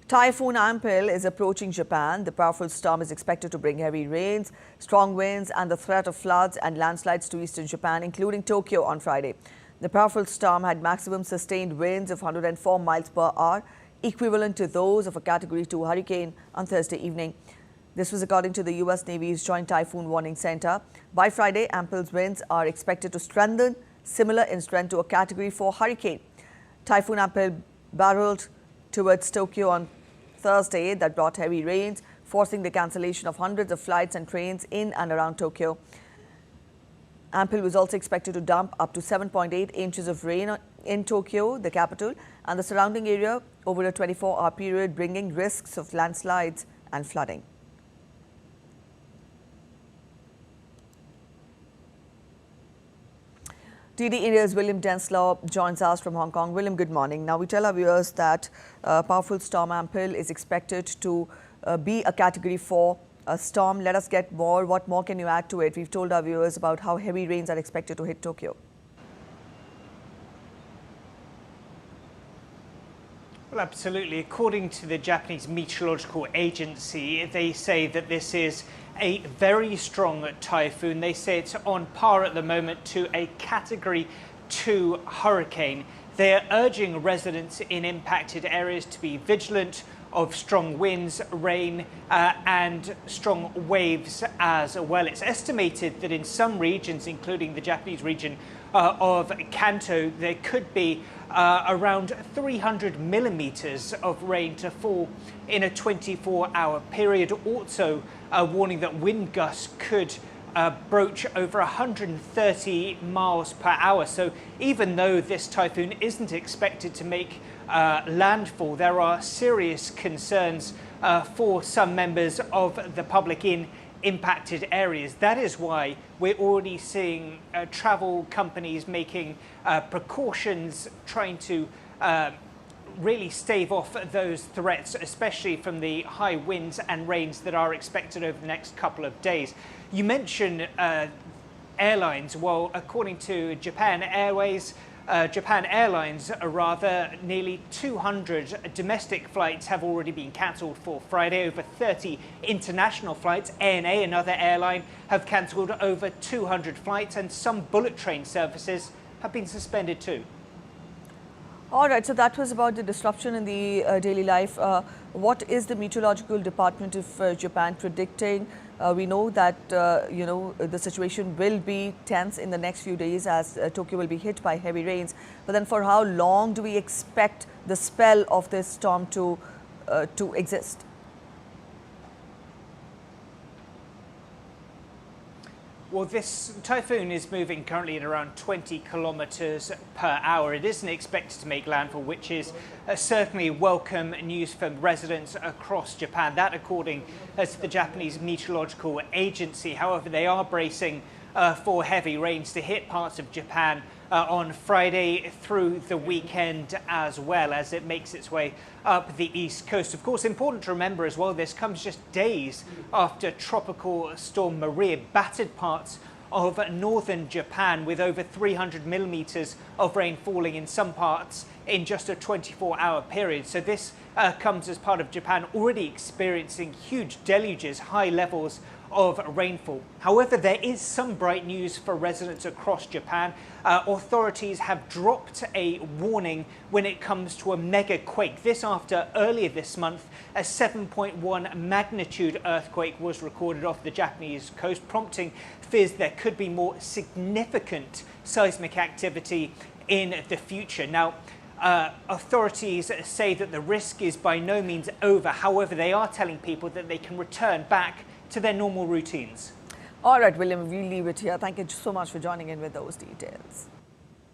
Typhoon Ampil is approaching Japan. The powerful storm is expected to bring heavy rains, strong winds and the threat of floods and landslides to eastern Japan, including Tokyo on Friday. The powerful storm had maximum sustained winds of 104 miles per hour, equivalent to those of a Category 2 hurricane on Thursday evening. This was according to the U.S. Navy's Joint Typhoon Warning Center. By Friday, Ampil's winds are expected to strengthen, similar in strength to a Category 4 hurricane. Typhoon Ampil barreled towards Tokyo on Thursday. That brought heavy rains, forcing the cancellation of hundreds of flights and trains in and around Tokyo. Ampil was also expected to dump up to 7.8 inches of rain in Tokyo, the capital, and the surrounding area over a 24-hour period, bringing risks of landslides and flooding. DD India's William Denslow joins us from Hong Kong. William, good morning. Now, we tell our viewers that powerful storm Ampil is expected to be a Category 4 storm. Let us get more. What more can you add to it? We've told our viewers about how heavy rains are expected to hit Tokyo. Well, absolutely. According to the Japanese Meteorological Agency, they say that this is a very strong typhoon. They say it's on par at the moment to a Category 2 hurricane. They are urging residents in impacted areas to be vigilant of strong winds, rain and strong waves as well. It's estimated that in some regions, including the Japanese region of Kanto, there could be around 300 millimeters of rain to fall in a 24-hour period. Also, a warning that wind gusts could broach over 130 miles per hour. So even though this typhoon isn't expected to make landfall, there are serious concerns for some members of the public in impacted areas. That is why we're already seeing travel companies making precautions, trying to really stave off those threats, especially from the high winds and rains that are expected over the next couple of days. You mentioned airlines. Well, according to Japan Airlines, nearly 200 domestic flights have already been cancelled for Friday. Over 30 international flights. ANA, another airline, have cancelled over 200 flights, and some bullet train services have been suspended too. All right, so that was about the disruption in the daily life. What is the meteorological department of Japan predicting? We know that, the situation will be tense in the next few days as Tokyo will be hit by heavy rains. But then for how long do we expect the spell of this storm to exist? Well, this typhoon is moving currently at around 20 kilometers per hour. It isn't expected to make landfall, which is certainly welcome news for residents across Japan. That, according to the Japanese Meteorological Agency. However, they are bracing for heavy rains to hit parts of Japan on Friday through the weekend, as well as it makes its way up the east coast. Of course, important to remember as well, this comes just days after Tropical Storm Maria battered parts of northern Japan with over 300 millimeters of rain falling in some parts in just a 24-hour period. So this comes as part of Japan already experiencing huge deluges, high levels of rainfall. However, there is some bright news for residents across Japan. Authorities have dropped a warning when it comes to a mega quake. This after earlier this month, a 7.1 magnitude earthquake was recorded off the Japanese coast, prompting fears there could be more significant seismic activity in the future. Now, authorities say that the risk is by no means over. However, they are telling people that they can return back to their normal routines. All right, William, we'll leave it here. Thank you so much for joining in with those details.